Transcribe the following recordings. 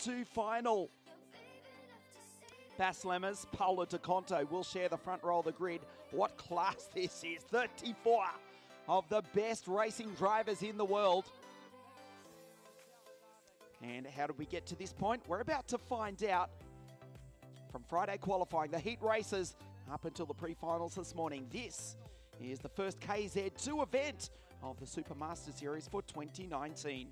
KZ2 final. Bas Lemmers, Paolo Di Conto will share the front row of the grid. What class this is. 34 of the best racing drivers in the world. And how did we get to this point? We're about to find out. From Friday qualifying, the heat races up until the pre-finals this morning. This is the first KZ2 event of the Supermaster Series for 2019.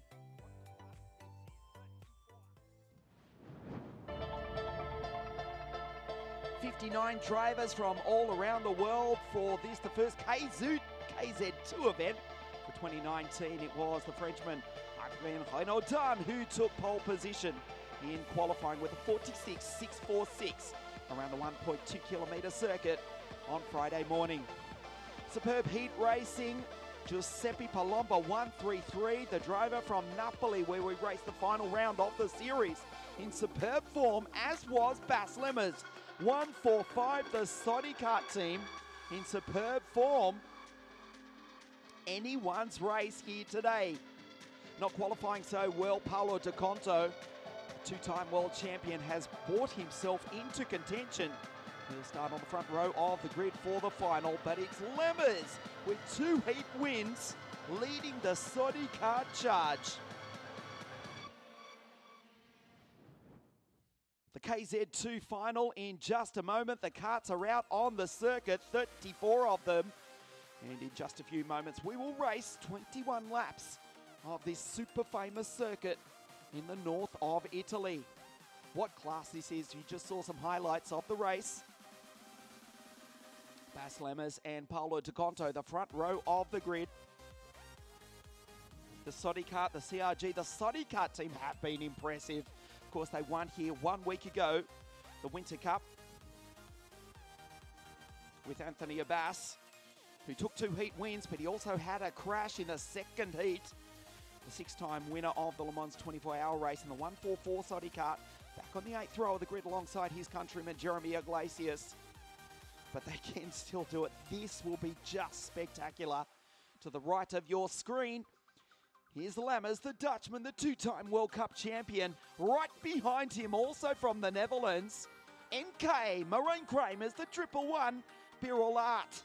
'59 drivers from all around the world for this, the first KZ2 event for 2019. It was the Frenchman Lonato who took pole position in qualifying with a 46.646 around the 1.2 kilometre circuit on Friday morning. Superb heat racing. Giuseppe Palomba 133, the driver from Napoli, where we raced the final round of the series in superb form, as was Bas Lemmers. 145, the Kart team in superb form. Anyone's race here today. Not qualifying so well, Paolo Di Conto, two-time world champion, has brought himself into contention. He'll start on the front row of the grid for the final, but it's Lemmers with 2 heat wins leading the Kart charge. The KZ2 final in just a moment. The karts are out on the circuit, 34 of them. And in just a few moments, we will race 21 laps of this super famous circuit in the north of Italy. What class this is, you just saw some highlights of the race. Bas Lemmers and Paolo Di Conto, the front row of the grid. The Kart, the CRG, the Kart team have been impressive. Of course, they won here 1 week ago, the Winter Cup, with Anthony Abbas, who took 2 heat wins, but he also had a crash in the second heat. The 6-time winner of the Le Mans 24-hour race in the 144 Kart, back on the 8th row of the grid alongside his countryman Jeremy Iglesias. But they can still do it. This will be just spectacular. To the right of your screen, here's Lemmers, the Dutchman, the 2-time World Cup champion. Right behind him, also from the Netherlands, NK, Marijn Kramers, the 111 Pirolaat.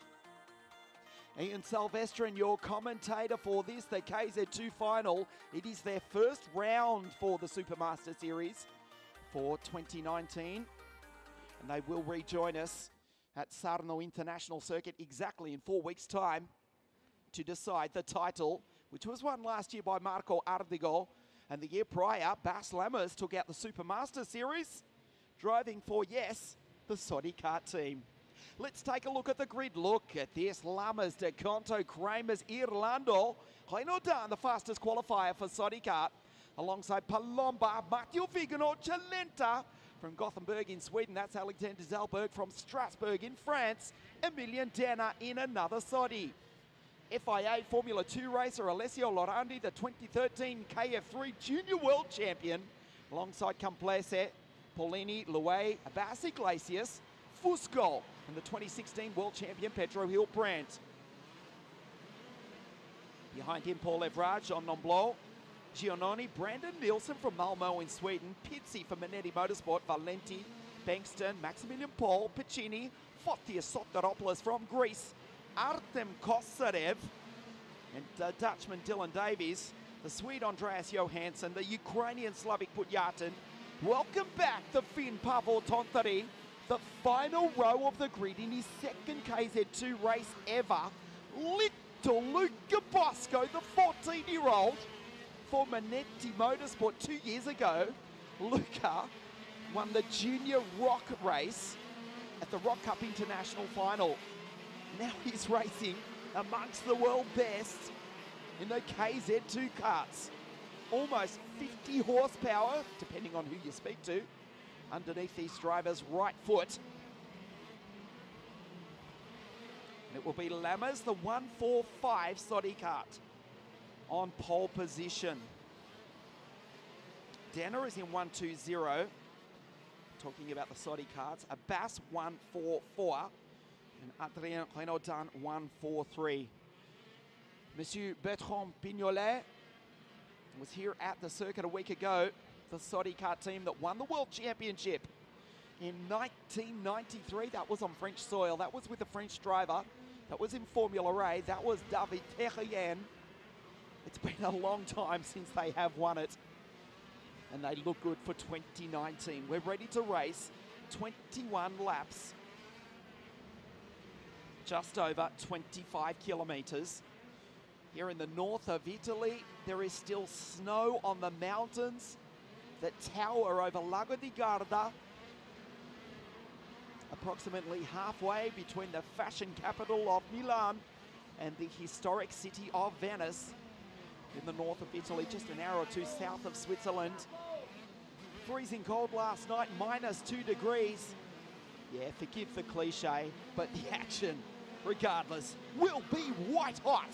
Ian Silvestrin, your commentator for this, the KZ2 final. It is their first round for the Supermaster Series for 2019. And they will rejoin us at Sarno International Circuit exactly in 4 weeks' time to decide the title, which was won last year by Marco Ardigo. And the year prior, Bas Lemmers took out the Supermaster Series, driving for, yes, the Kart team. Let's take a look at the grid. Look at this. Lemmers, Di Conto, Kramers, Irlando. Lonato, the fastest qualifier for Kart, alongside Palomba, Matteo Vigano, Chalenta from Gothenburg in Sweden. That's Alexander Zellberg from Strasbourg in France. Emilian Denner in another Sodi. FIA Formula 2 racer Alessio Lorandi, the 2013 KF3 Junior World Champion, alongside Complese, Paulini, Louet, Abbas Iglesias, Fusco, and the 2016 World Champion Pedro Hilbrand. Behind him, Paul Evrard, Jean Nomblot, Giannoni, Brandon Nielsen from Malmo in Sweden, Pizzi for Manetti Motorsport, Valenti, Bankston, Maximilian Paul, Piccini, Fotios Soteropoulos from Greece, Artem Kosarev, and Dutchman Dylan Davies, the Swede Andreas Johansson, the Ukrainian Slavik Putyatin. Welcome back the Finn Pavel Tontari, the final row of the grid in his second KZ2 race ever. Little Luca Bosco, the 14-year-old for Manetti Motorsport 2 years ago. Luca won the Junior Rock race at the Rock Cup International Final. Now he's racing amongst the world best in the KZ2 karts. Almost 50 horsepower, depending on who you speak to, underneath these drivers' right foot. And it will be Lemmers, the 145 Kart, on pole position. Denner is in 120. Talking about the karts, Abbas 144 and Adrien Renaudin 143. Monsieur Bertrand Pignolet was here at the circuit a week ago the Saudi kart team that won the World Championship in 1993. That was on French soil. That was with a French driver. That was in Formula A. That was David Terrien. It's been a long time since they have won it. And they look good for 2019. We're ready to race 21 laps. Just over 25 kilometres. Here in the north of Italy, there is still snow on the mountains that tower over Lago di Garda, approximately halfway between the fashion capital of Milan and the historic city of Venice in the north of Italy, just an hour or two south of Switzerland. Freezing cold last night, -2 degrees. Yeah, forgive the cliche, but the action, regardless, will be white hot.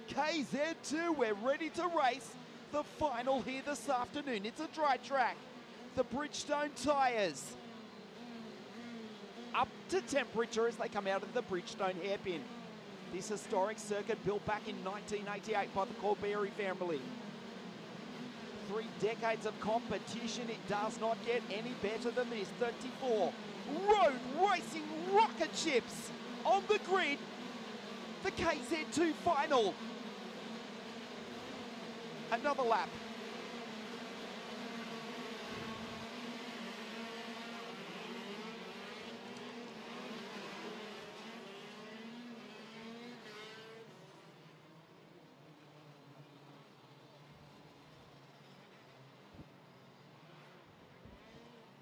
KZ2, we're ready to race the final here this afternoon. It's a dry track. The Bridgestone tyres up to temperature as they come out of the Bridgestone hairpin. This historic circuit built back in 1988 by the Colberry family. 3 decades of competition, it does not get any better than this. 34 road racing rocket ships on the grid. The KZ2 final. Another lap.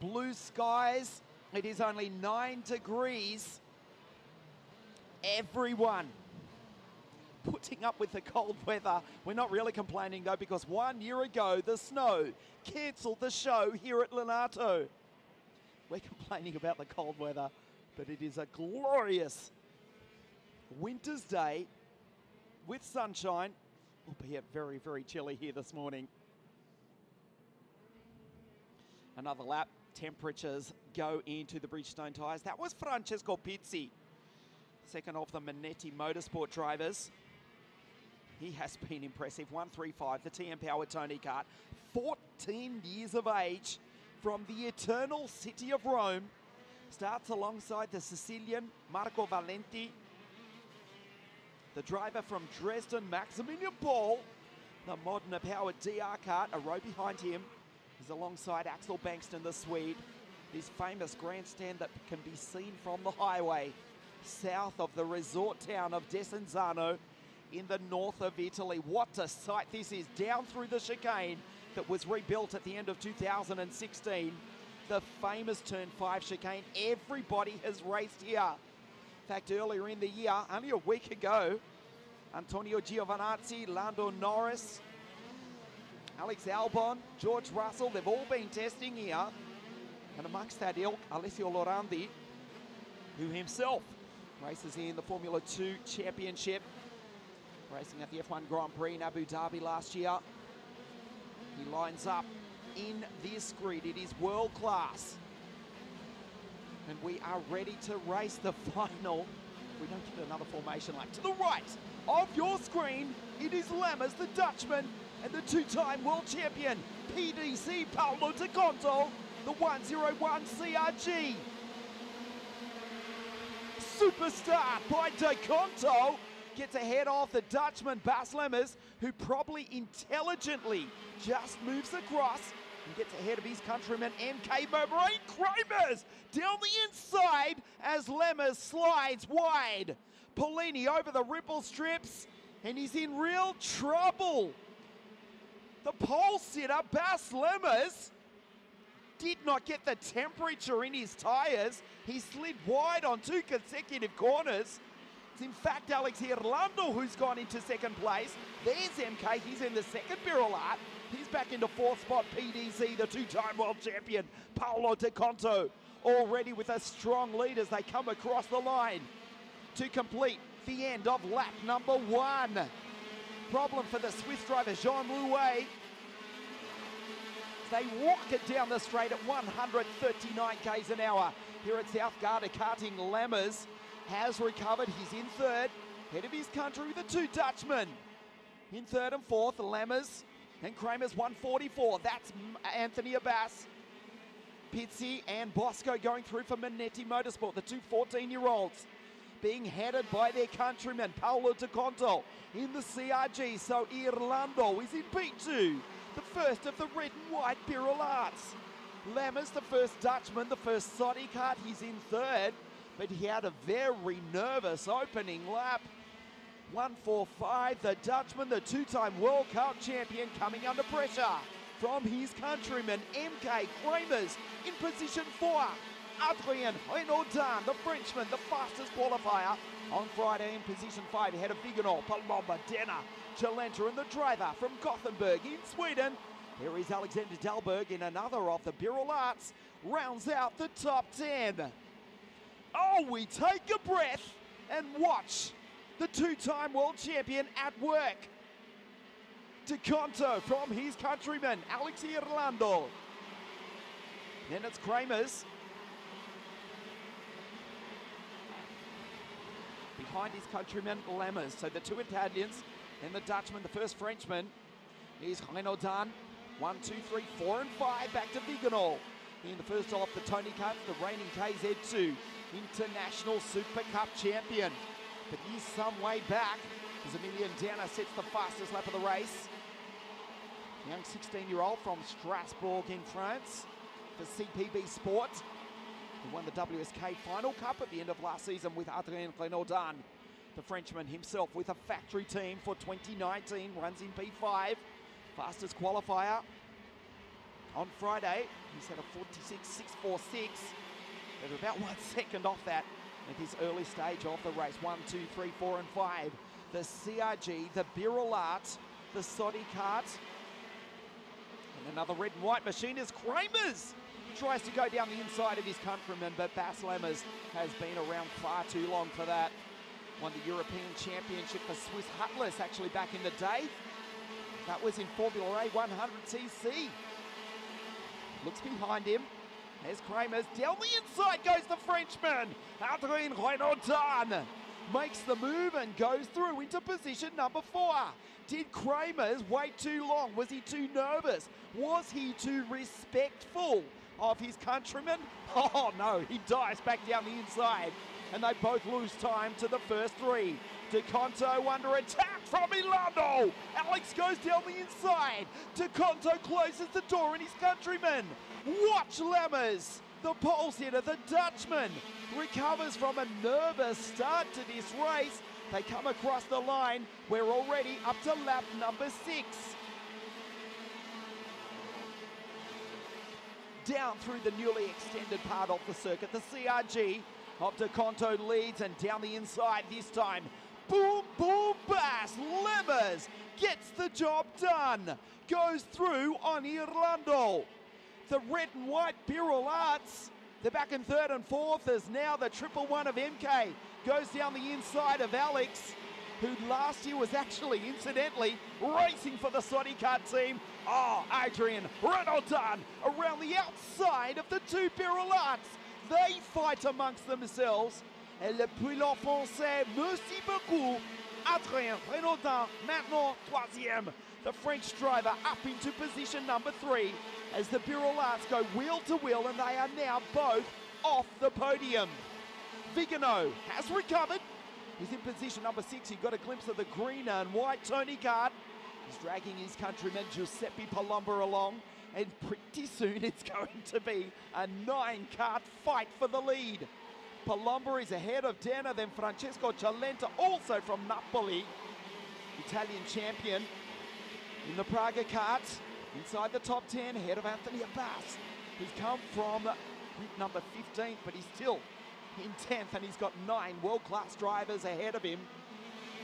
Blue skies, it is only 9 degrees. Everyone putting up with the cold weather. We're not really complaining though, because 1 year ago, the snow cancelled the show here at Lonato. We're complaining about the cold weather, but it is a glorious winter's day with sunshine, albeit very, very chilly here this morning. Another lap. Temperatures go into the Bridgestone tyres. That was Francesco Pizzi, second of the Manetti Motorsport drivers. He has been impressive. 135, the TM Power Tony Kart. 14 years of age from the eternal city of Rome. Starts alongside the Sicilian Marco Valenti. The driver from Dresden, Maximilian Paul. The Modena Power DR Kart, a row behind him, is alongside Axel Bankston, the Swede. His famous grandstand that can be seen from the highway south of the resort town of Desenzano in the north of Italy. What a sight this is, down through the chicane that was rebuilt at the end of 2016. The famous Turn 5 chicane. Everybody has raced here. In fact, earlier in the year, only a week ago, Antonio Giovinazzi, Lando Norris, Alex Albon, George Russell, they've all been testing here. And amongst that ilk, Alessio Lorandi, who himself races here in the Formula 2 Championship, racing at the F1 Grand Prix in Abu Dhabi last year. He lines up in this grid. It is world class. And we are ready to race the final. We don't get another formation lap. To the right of your screen, it is Lammers, the Dutchman, and the 2-time world champion, PDC Paolo De Conto, the 101 CRG. Superstar by De Conto gets ahead of the Dutchman, Bas Lammers, who probably intelligently just moves across and gets ahead of his countryman, MK Moraine Kramers, down the inside as Lammers slides wide. Polini over the ripple strips, and he's in real trouble. The pole sitter, Bas Lammers, did not get the temperature in his tyres. He slid wide on 2 consecutive corners. It's in fact Alex Irlando who's gone into second place. There's MK, he's in the second barrel lap. He's back into 4th spot, PDC, the 2-time world champion, Paolo De Conto, already with a strong lead as they come across the line to complete the end of lap number 1. Problem for the Swiss driver, Jean Louet. They rocket down the straight at 139 k's an hour. Here at South Garda karting, Lammers has recovered. He's in 3rd, head of his country with the 2 Dutchmen. In 3rd and 4th, Lammers And Kramer's 144. That's Anthony Abbas. Pizzi and Bosco going through for Manetti Motorsport, the two 14-year-olds. Being headed by their countryman, Paolo De Conto, in the CRG. So Irlando is in P2, the first of the red and white Birol Arts. Lammers, the first Dutchman, the first Soddy Kart, he's in third, but he had a very nervous opening lap. 145, the Dutchman, the two-time World Cup champion, coming under pressure from his countryman, MK Kramers, in position 4. Adrien Renaudin, the Frenchman, the fastest qualifier on Friday, in position 5, ahead of Viganol, Palomba, Denner, Chalenta, and the driver from Gothenburg in Sweden. Here is Alexander Dahlberg in another of the Birol Arts, rounds out the top 10. Oh, we take a breath and watch the two-time world champion at work. De Conto from his countryman, Alex Irlando. Then it's Kramers. Behind his countryman, Lammers. So the two Italians, then the Dutchman, the first Frenchman is Renaudin. 1, 2, 3, 4, and 5. Back to Viganol. In the first off, the Tony Cup, the reigning KZ2 International Super Cup champion. But he's some way back as Emilien Danner sets the fastest lap of the race. Young 16-year-old from Strasbourg in France for CPB Sport, who won the WSK Final Cup at the end of last season with Adrien Renaudin. The Frenchman himself with a factory team for 2019, runs in P5. Fastest qualifier on Friday. He's had a 46.646. They're about 1 second off that at this early stage of the race. 1, 2, 3, 4, and 5. The CRG, the Birol Art, the Soddy Kart, and another red and white machine is Kramers. Tries to go down the inside of his countryman, but Bas Lammers has been around far too long for that. Won the European Championship for Swiss Hutless actually back in the day. That was in Formula A 100cc. Looks behind him. There's Kramers. Down the inside goes the Frenchman. Adrien Renaudin makes the move and goes through into position number 4. Did Kramers wait too long? Was he too nervous? Was he too respectful of his countryman? Oh no, he dives back down the inside. And they both lose time to the first 3. De Conto under attack from Milano. Alex goes down the inside. De Conto closes the door on his countryman. Watch Lammers, the pole sitter, the Dutchman, recovers from a nervous start to this race. They come across the line. We're already up to lap number 6. Down through the newly extended part of the circuit, the CRG of De Conto leads, and down the inside this time. Boom, boom, Bas Lammers gets the job done. Goes through on Irlando. The red and white Birol Arts, they're back in 3rd and 4th as now the 111 of MK goes down the inside of Alex, who last year was actually, incidentally, racing for the Soddy Kart team. Oh, Adrien Renaudin around the outside of the two Birol Arts. They fight amongst themselves. Et le pilote français, merci beaucoup. Adrien Renaudin, maintenant 3e. The French driver up into position number 3 as the Birol Arts go wheel to wheel, and they are now both off the podium. Viganò has recovered. He's in position number 6. He got a glimpse of the green and white Tony Kart. He's dragging his countryman Giuseppe Palomba along, and pretty soon it's going to be a 9-kart fight for the lead. Palomba is ahead of Danner, then Francesco Chalenta, also from Napoli, Italian champion in the Praga kart, inside the top 10, ahead of Anthony Abbas, who's come from group number 15th, but he's still in 10th, and he's got 9 world-class drivers ahead of him.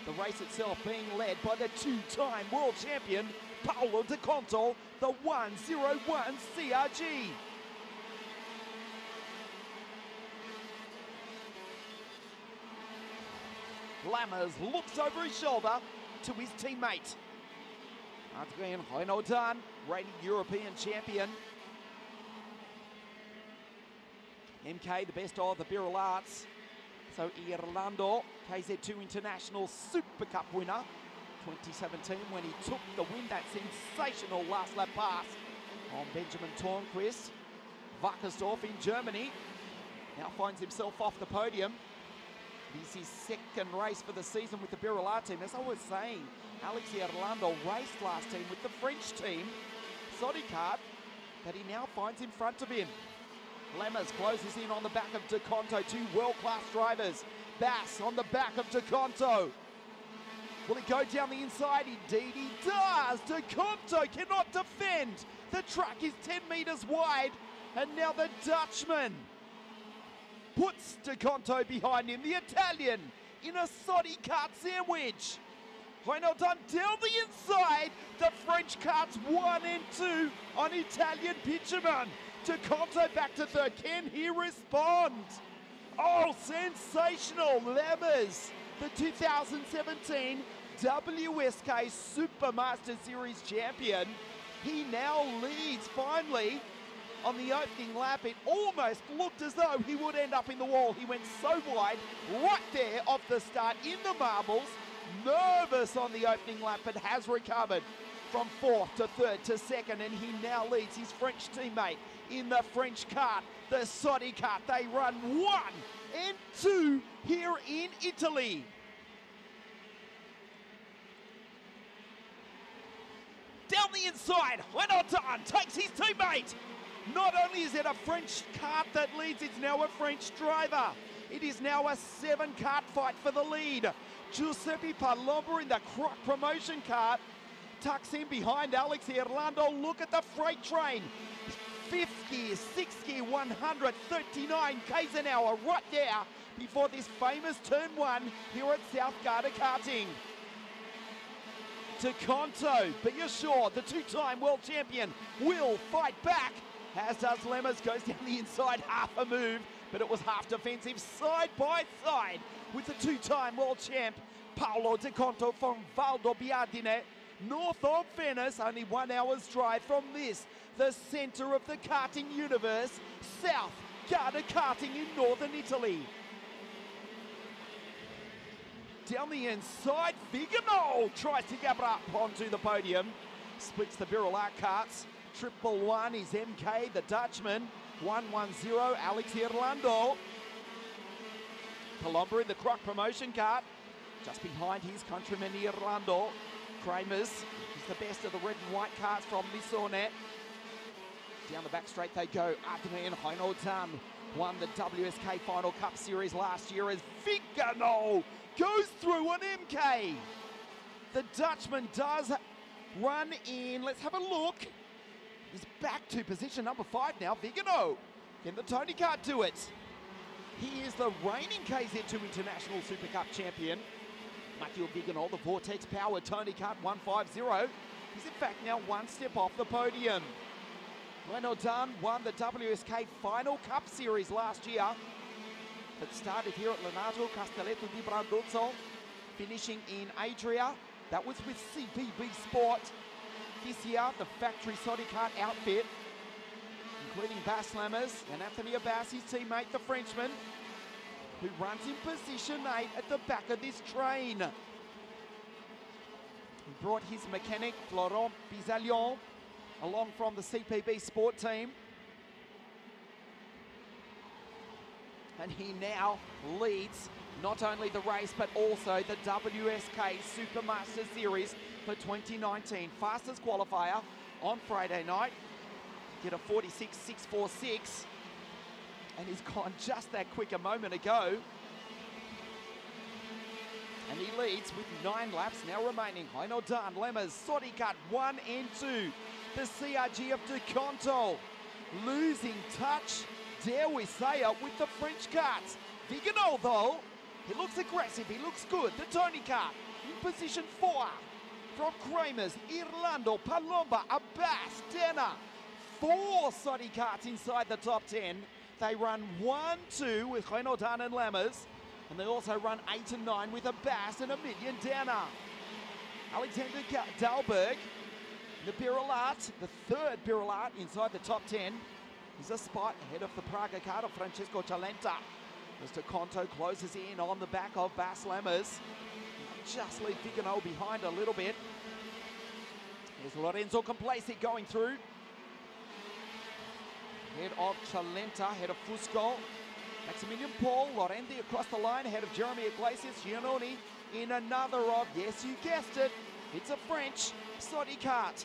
The race itself being led by the 2-time world champion, Paolo De Conto, the 101 CRG. Lammers looks over his shoulder to his teammate. Adrien Renaudin, reigning European champion. MK, the best of the Birol Arts. So Irlando, KZ2 International Super Cup winner, 2017 when he took the win, that sensational last lap pass on Benjamin Tornquist. Wackersdorf in Germany now finds himself off the podium. It is his second race for the season with the Birla team. As I was saying, Alexei Orlando raced last team with the French team, Kart, that he now finds in front of him. Lemmers closes in on the back of De Conto, two world-class drivers. Bass on the back of De Conto. Will he go down the inside? Indeed he does. De Conto cannot defend. The track is 10 metres wide, and now the Dutchman puts De Conto behind him. The Italian in a Kart sandwich. Renault done down the inside. The French karts 1 and 2 on Italian bitumen. De Conto back to third. Can he respond? Oh, sensational. Lemmers, the 2017 WSK Supermaster Series champion. He now leads finally on the opening lap. It almost looked as though he would end up in the wall. He went so wide right there off the start in the marbles. Nervous on the opening lap, but has recovered from fourth to third to second, and he now leads his French teammate in the French kart, the Kart. They run 1 and 2 here in Italy. Down the inside, Lonato takes his teammate. Not only is it a French kart that leads, it's now a French driver. It is now a 7-kart fight for the lead. Giuseppe Palomba in the Kart promotion kart tucks in behind Alexei Orlando. Look at the freight train. 5th gear, 6th gear, 139 k's an hour right there before this famous turn 1 here at South Garda Karting. De Conto, be assured the 2-time world champion will fight back, as does Lemmers. Goes down the inside, half a move, but it was half defensive, side by side with the 2-time world champ Paolo De Conto from Valdobbiadene, north of Venice, only 1 hour's drive from this, the centre of the karting universe, South Garda Karting in northern Italy. Down the inside, Vigano tries to get up onto the podium, splits the Birla karts. 111 is MK, the Dutchman. 110, Alexei Orlando. Palomba in the Kart promotion kart, just behind his countryman Orlando. Kramers is the best of the red and white karts from Missonet. Down the back straight they go. Adrian Heinotan won the WSK Final Cup Series last year as Vigano goes through an MK. The Dutchman does run in. Let's have a look. He's back to position number 5 now. Vigano. Can the Tony Kart do it? He is the reigning KZ2 International Super Cup champion. Matteo Vigano, the Vortex powered Tony Kart 150. He's in fact now 1 step off the podium. Lonato won the WSK Final Cup Series last year, but started here at Lonato, Castelletto di Brandozzo, finishing in Adria. That was with CPB Sport. This year, the factory Kart outfit, including Bas Lammers and Anthony Abbas, his teammate, the Frenchman, who runs in position 8 at the back of this train. He brought his mechanic, Florent Bizalion, along from the CPB Sport team. And he now leads not only the race, but also the WSK Supermaster Series for 2019. Fastest qualifier on Friday night. Get a 46.646. And he's gone just that quick a moment ago. And he leads with 9 laps now remaining. Lonato, Lemmers, Kart 1 and 2. The CRG of De Conto losing touch, dare we say it, with the French karts. Vigano though, he looks aggressive, he looks good. The Tony Kart in position 4. From Kramers, Orlando, Palomba, Abbas, Denner. 4 Sodi karts inside the top 10. They run 1-2 with Renaudin and Lammers. And they also run 8 and 9 with Abbas and Emilian Denner. Alexander Dalberg, the Birla, the 3rd Birla inside the top 10. He's a spot ahead of the Praga kart of Francesco Cialenta. As De Conto closes in on the back of Bas Lammers. just leave Vigano behind a little bit. There's Lorenzo Complacent going through. Ahead of Chalenta, ahead of Fusco. Maximilian Paul, Lorendi across the line, ahead of Jeremy Iglesias. Giannoni in another of, yes, you guessed it, it's a French Sodi Kart.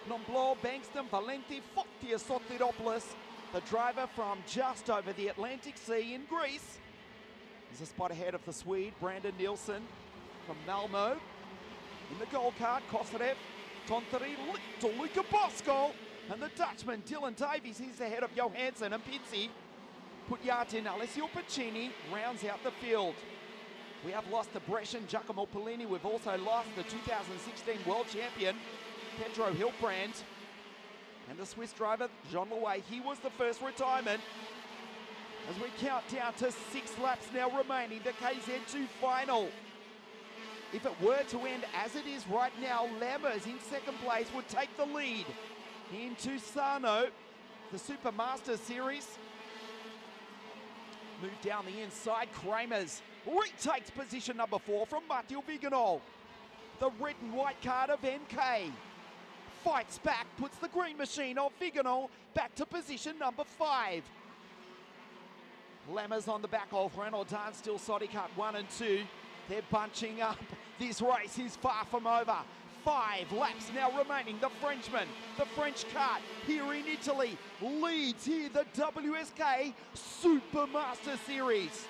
Nomblo, Bankston, Valenti, Fotia Sotiropoulos, the driver from just over the Atlantic Sea in Greece. He's a spot ahead of the Swede, Brandon Nielsen from Malmo. In the goal cart, Kosarev, Tonteri, Luca Bosco, and the Dutchman, Dylan Davies, he's ahead of Johansson and Pizzi. Putyatin, Alessio Pacini rounds out the field. We have lost the Brescian Giacomo Polini. We've also lost the 2016 world champion, Pedro Hilbrand. And the Swiss driver, Jean Louet, he was the first retirement. As we count down to 6 laps now remaining, the KZ2 final. If it were to end as it is right now, Lammers in second place would take the lead into Sano, the Super Masters Series. Move down the inside, Kramers retakes position number 4 from Matteo Vigano. The red and white card of MK fights back, puts the green machine of Vigano back to position number 5. Lammers on the back of Renaudin, still Sodi Kart 1 and 2. They're bunching up. This race is far from over. 5 laps now remaining. The Frenchman, the French kart here in Italy, leads here the WSK Supermaster Series.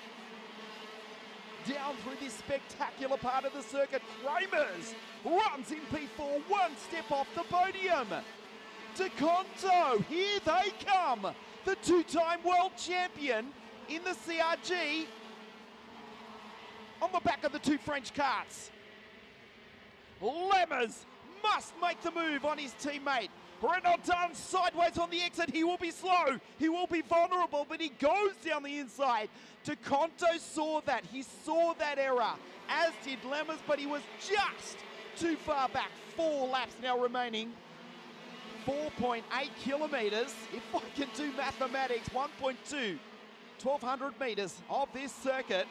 Down through this spectacular part of the circuit, Kramers runs in P4, 1 step off the podium. DeConto, here they come. The 2-time world champion in the CRG on the back of the 2 French karts. Lammers must make the move on his teammate. Renaudin sideways on the exit. He will be slow. He will be vulnerable, but he goes down the inside. DeConto saw that. He saw that error, as did Lammers, but he was just too far back. 4 laps now remaining. 4.8 kilometers. If I can do mathematics, 1.2. 1,200 meters of this circuit.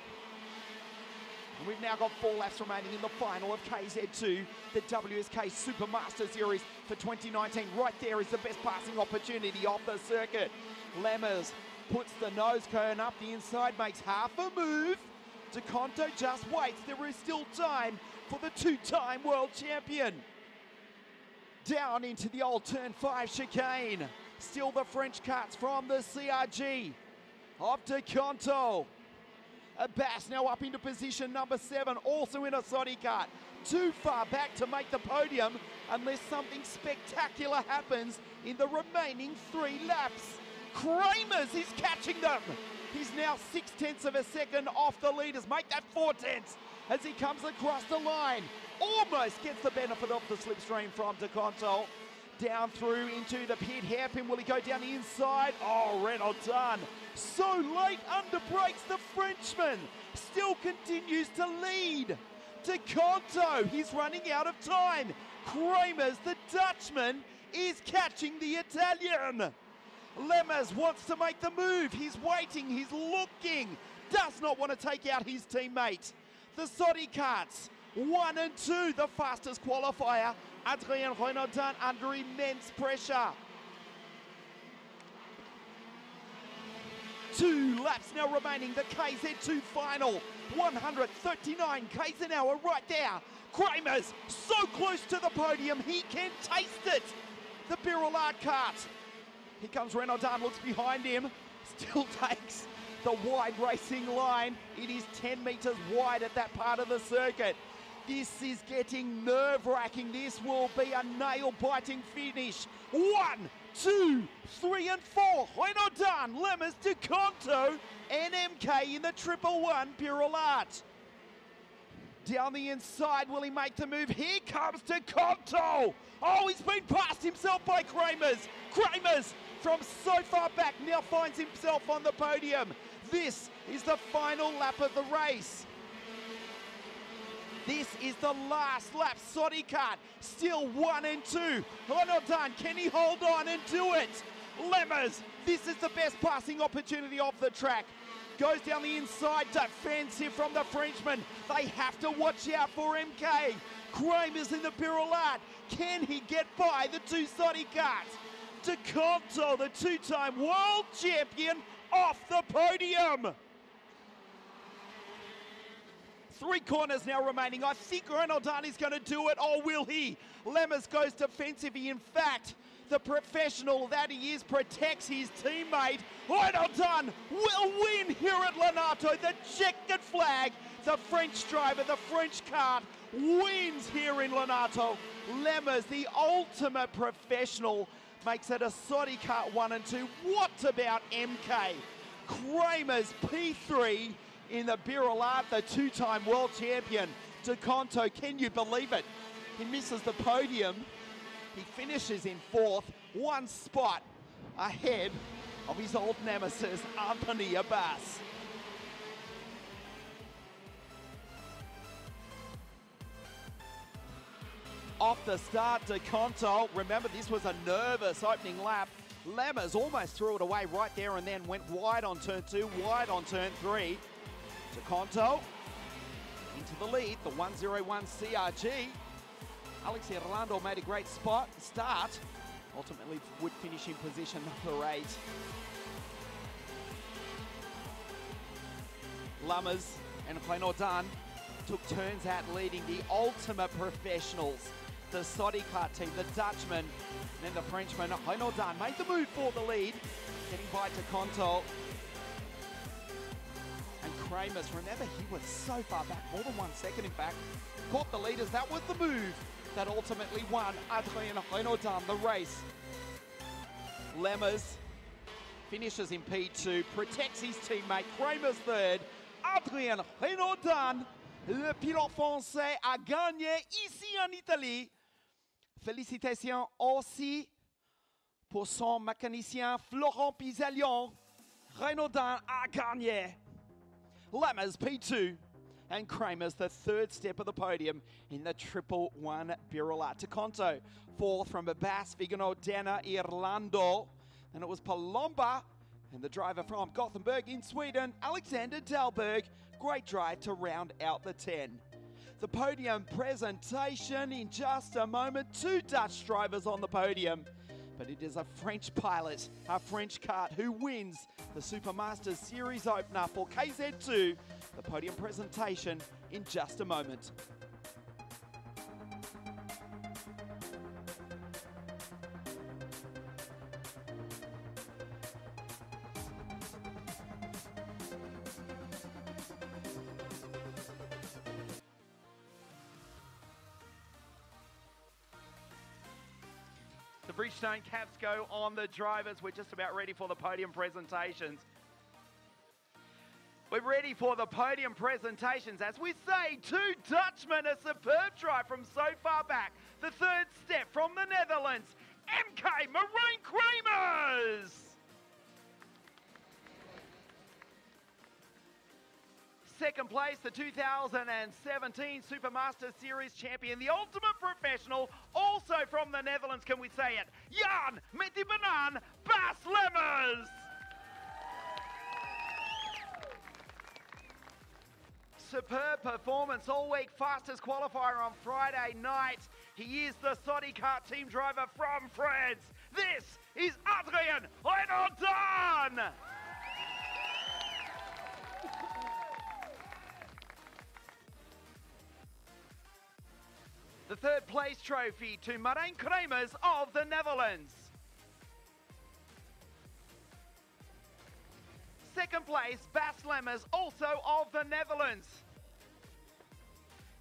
And we've now got 4 laps remaining in the final of KZ2, the WSK Supermaster Series for 2019. Right there is the best passing opportunity of the circuit. Lammers puts the nose cone up the inside, makes half a move. DeConto just waits. There is still time for the 2-time world champion. Down into the old turn 5 chicane. Still the French karts from the CRG of DeConto. Abbas now up into position number 7, also in a Sodi kart. Too far back to make the podium unless something spectacular happens in the remaining 3 laps. Kramers is catching them. He's now 0.6 of a second off the leaders. Make that 0.4 as he comes across the line. Almost gets the benefit of the slipstream from DeConto. Down through into the pit hairpin. Will he go down the inside? Oh, Renaudin. So late, under brakes the Frenchman. Still continues to lead. DeConto, he's running out of time. Kramers, the Dutchman, is catching the Italian. Lammers wants to make the move. He's waiting, he's looking. Does not want to take out his teammate. The Sodi karts, 1 and 2, the fastest qualifier. Adrien Renaudin under immense pressure. 2 laps now remaining, the KZ2 final. 139 k's an hour right there. Kramers so close to the podium, he can taste it. The Birillard kart. Here comes Renaudin, looks behind him. Still takes the wide racing line. It is 10 meters wide at that part of the circuit. This is getting nerve-wracking. This will be a nail-biting finish. 1, 2, 3 and 4. Renaudin, Lammers, DeConto, and MK in the 111 Birillard. Down the inside, will he make the move? Here comes DeConto. Oh, he's been passed himself by Kramers. Kramers, from so far back, now finds himself on the podium. This is the final lap of the race. This is the last lap. Sodi kart still 1 and 2. Renaudin, can he hold on and do it? Lammers, this is the best passing opportunity off the track. goes down the inside, defensive from the Frenchman. They have to watch out for MK. Kramer's in the Pirouette. Can he get by the two-sided cart? De Conto, the two-time world champion, off the podium. 3 corners now remaining. I think Renaudin is going to do it. Oh, will he? Lemmers goes defensive. He, in fact, the professional that he is, protects his teammate. Renaudin will win here at Lonato. The checkered flag. The French driver, the French kart, wins here in Lonato. Lemmers, the ultimate professional, makes it a Sodi kart 1 and 2. What about MK? Kramer's P3 in the Pirouette, the two-time world champion. De Conto, can you believe it? He misses the podium. He finishes in 4th, 1 spot ahead of his old nemesis, Anthony Abbas. Off the start, De Conto. Remember, this was a nervous opening lap. Lemmers almost threw it away right there and then went wide on turn 2, wide on turn 3. De Conto into the lead, the 101 CRG. Alex Orlando made a great start. Ultimately would finish in position number 8. Lammers and Renaudin took turns out leading the ultimate professionals. The Sodi kart team, the Dutchman, and then the Frenchman. Renaudin made the move for the lead, getting by De Conto. And Kramer's, remember, he was so far back, more than 1 second in fact, caught the leaders. That was the move that ultimately won Adrien Renaudin the race. Lemmers finishes in P2, protects his teammate. Kramer's 3rd. Adrien Renaudin, le pilote français, a gagné ici en Italie. Félicitations aussi pour son mécanicien Florent Pisalion. Renaudin a gagné. Lemmers P2 and Kramer's the 3rd step of the podium in the 111 Pirouette. De Conto 4th from Abbas, Vigano, Dana, Irlando. And it was Palomba and the driver from Gothenburg in Sweden, Alexander Dahlberg. Great drive to round out the 10. The podium presentation in just a moment. 2 Dutch drivers on the podium. But it is a French pilot, a French kart, who wins the Supermasters Series opener for KZ2. The podium presentation in just a moment. The Bridgestone caps go on the drivers. We're just about ready for the podium presentations. We're ready for the podium presentations. As we say, 2 Dutchmen, a superb drive from so far back. The 3rd step from the Netherlands, MK Marine Kramers. Second place, the 2017 Supermaster Series champion, the ultimate professional, also from the Netherlands, can we say it? Jan met die banaan, Bas Lemmers. Superb performance all week, fastest qualifier on Friday night. He is the Sodi kart team driver from France. This is Adrien Renaudin. The 3rd place trophy to Marijn Kramers of the Netherlands. 2nd place, Bas Lemmers, also of the Netherlands.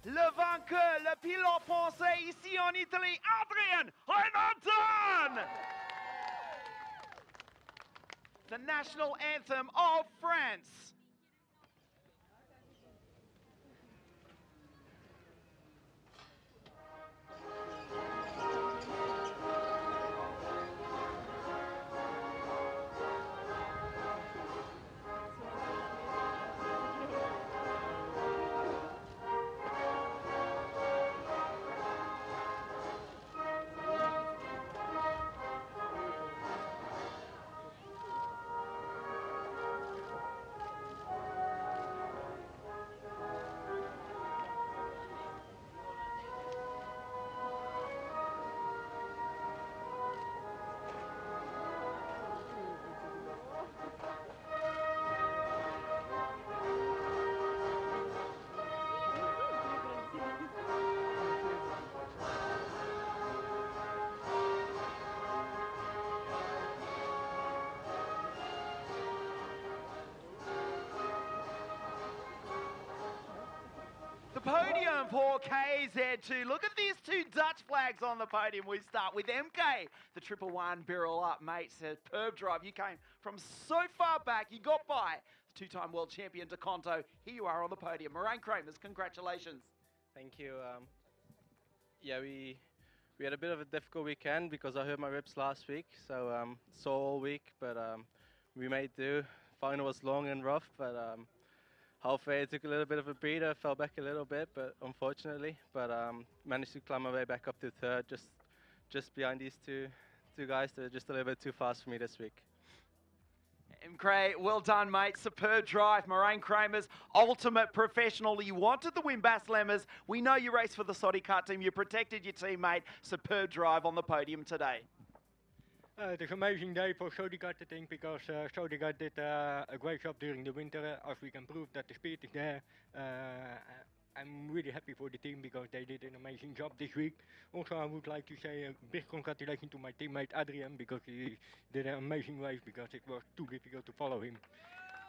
Le vainqueur, le pilote français ici en Italie, Adrien Renaudin! The national anthem of France. Momentum for KZ2. Look at these two Dutch flags on the podium. We start with MK, the 111 barrel up, mate. Superb drive. You came from so far back. You got by two-time world champion DeConto. Here you are on the podium. Moraine Kramers, congratulations. Thank you. Yeah, we had a bit of a difficult weekend because I hurt my ribs last week, so sore all week, but we made do. Final was long and rough, but halfway it took a little bit of a breather, fell back a little bit, but unfortunately, but managed to climb my way back up to third, just behind these two guys that are just a little bit too fast for me this week. MK, well done, mate. Superb drive. Moraine Kramers, ultimate professional. You wanted the win, Bas Lemmers. We know you raced for the Soddy Kart team. You protected your teammate. Superb drive on the podium today. It is an amazing day for Soddy Kart, I think, because Soddy Kart did a great job during the winter. As we can prove that the speed is there. I'm really happy for the team because they did an amazing job this week. Also, I would like to say a big congratulations to my teammate Adrian because he did an amazing race because it was too difficult to follow him.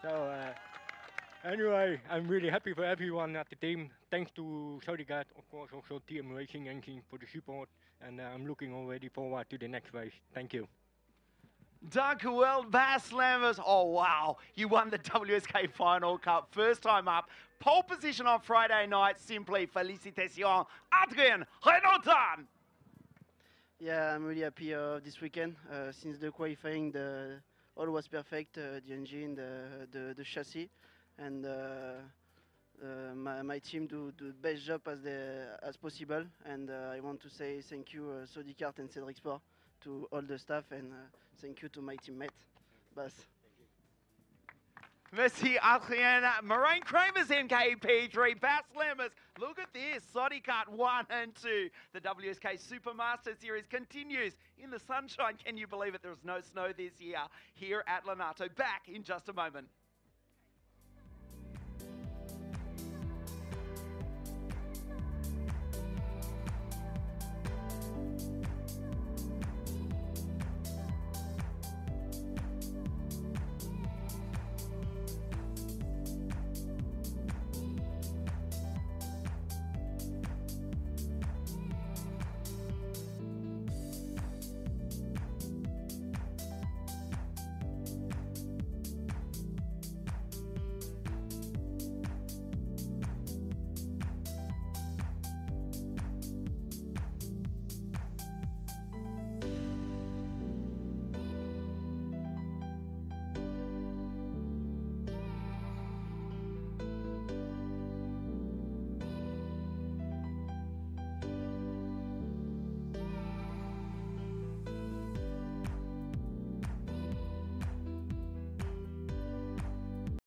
So anyway, I'm really happy for everyone at the team. Thanks to Soddy Kart, of course, also TM Racing Engine for the support, and I'm looking already forward to the next race. Thank you. Dank u wel, Bas Lemmers. Oh, wow. You won the WSK Final Cup. First time up. Pole position on Friday night. Simply félicitations. Adrien Renaudin. Yeah, I'm really happy this weekend. Since the qualifying, all was perfect. The engine, the chassis, and my team do the best job as possible. And I want to say thank you, Soddy Kart and Cedric Sport, to all the staff, and thank you to my teammate, Bas. Merci, Adrien. Moraine Kramers, MKP3. Bas Lemmers. Look at this. Soddy Kart 1 and 2. The WSK Supermaster Series continues in the sunshine. Can you believe it? There's no snow this year here at Lonato. Back in just a moment.